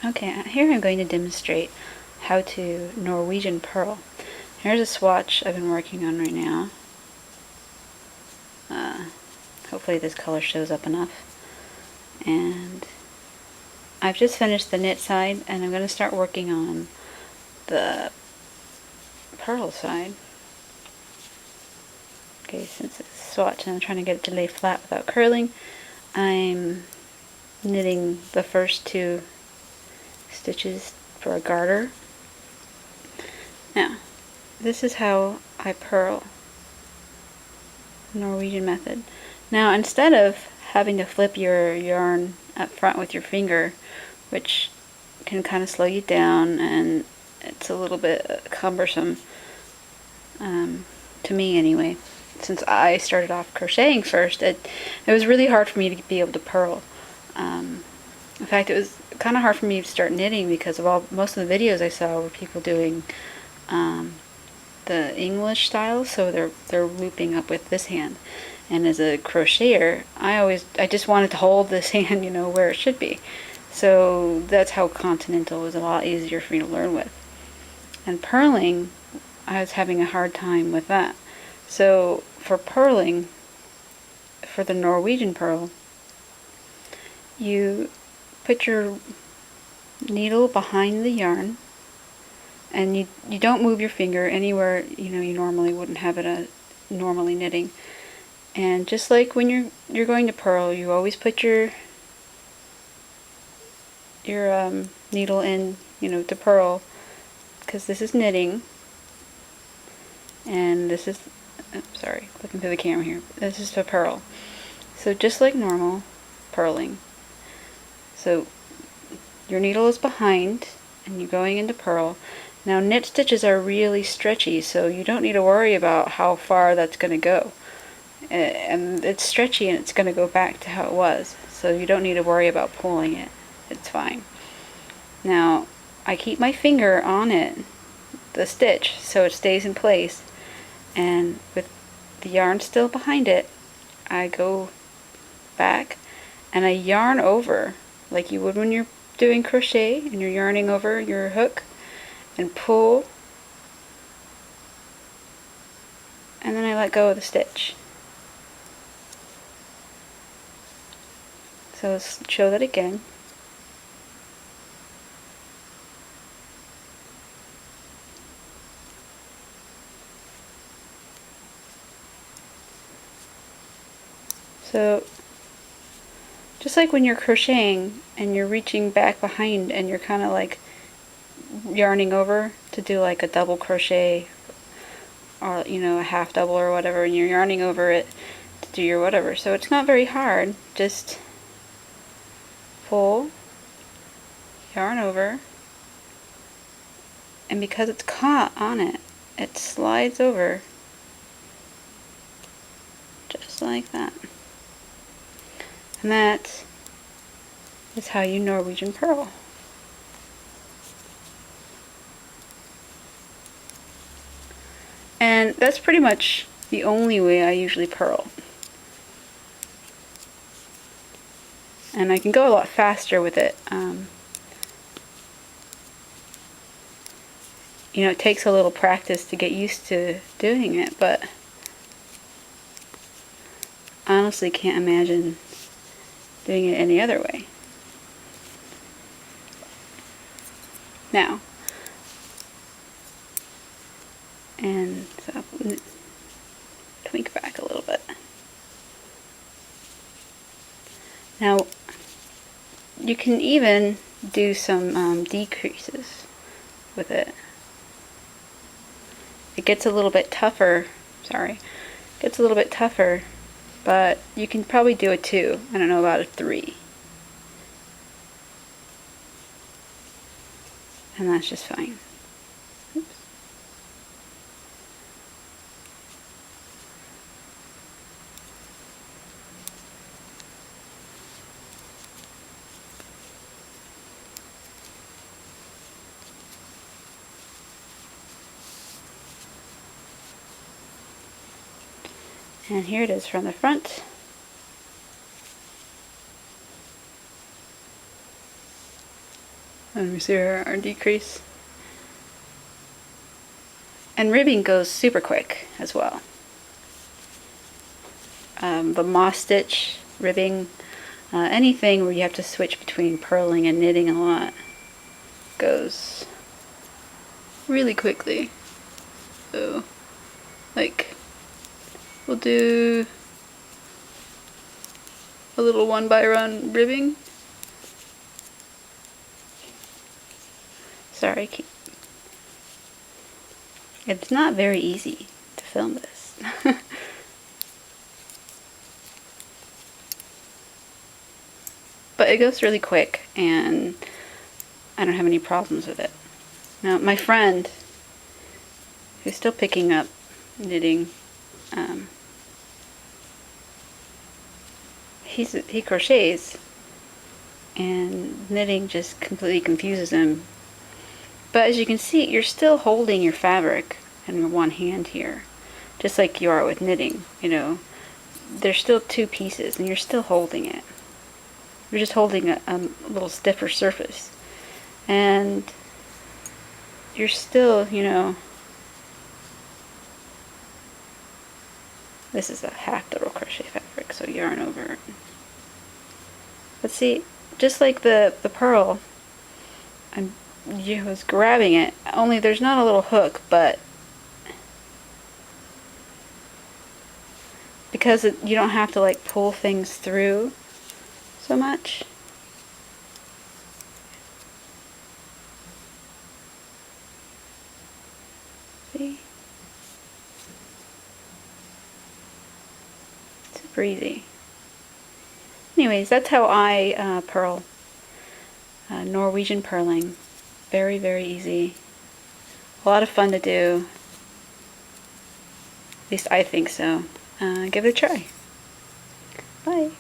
Okay, here I'm going to demonstrate how to Norwegian purl. Here's a swatch I've been working on right now. Hopefully this color shows up enough. And I've just finished the knit side, and I'm going to start working on the purl side. Okay, since it's a swatch and I'm trying to get it to lay flat without curling, I'm knitting the first two stitches for a garter. Now, this is how I purl, Norwegian method. Now, instead of having to flip your yarn up front with your finger, which can kind of slow you down and it's a little bit cumbersome, to me anyway, since I started off crocheting first, it was really hard for me to be able to purl. In fact, it was kind of hard for me to start knitting because of most of the videos I saw were people doing the English style, so they're looping up with this hand. And as a crocheter, I just wanted to hold this hand, where it should be. So that's how Continental was a lot easier for me to learn with. And purling, I was having a hard time with that. So for purling, for the Norwegian purl, you put your needle behind the yarn, and you don't move your finger anywhere you normally wouldn't have it normally knitting. And just like when you're going to purl, you always put your needle in, to purl, because this is knitting, and this is, sorry, looking through the camera here, this is to purl. So just like normal purling. So your needle is behind, and you're going into purl. Now knit stitches are really stretchy, so you don't need to worry about how far that's going to go. And it's stretchy and it's going to go back to how it was, so you don't need to worry about pulling it. It's fine. Now I keep my finger on it, the stitch, so it stays in place, and with the yarn still behind it, I go back and I yarn over like you would when you're doing crochet and you're yarning over your hook, and pull, and then I let go of the stitch. So let's show that again. So just like when you're crocheting and you're reaching back behind and you're kind of like yarning over to do like a double crochet or a half double or whatever, and you're yarning over it to do your whatever. So it's not very hard. Just pull, yarn over, and because it's caught on it, it slides over just like that. And that is how you Norwegian purl. And that's pretty much the only way I usually purl. And I can go a lot faster with it. It takes a little practice to get used to doing it, but I honestly can't imagine doing it any other way. Now, and so tweak back a little bit. Now, you can even do some decreases with it. It gets a little bit tougher, but you can probably do a 2. I don't know about a 3. And that's just fine. Oops. And here it is from the front. Let me see our decrease. And ribbing goes super quick as well. The moss stitch, ribbing, anything where you have to switch between purling and knitting a lot goes really quickly. So, like, we'll do a little 1x1 ribbing. Sorry, it's not very easy to film this. But it goes really quick, and I don't have any problems with it. Now, my friend, who's still picking up knitting, he crochets, and knitting just completely confuses him. But as you can see, you're still holding your fabric in your one hand here, just like you are with knitting. You know, there's still two pieces, and you're still holding it. You're just holding a little stiffer surface, and you're still, you know, this is a half double crochet fabric, so yarn over it. But see, just like the purl, I was grabbing it, only there's not a little hook, but because you don't have to like pull things through so much. See? Super easy. Anyways, that's how I purl. Norwegian purling. Very, very easy. A lot of fun to do. At least I think so. Give it a try. Bye.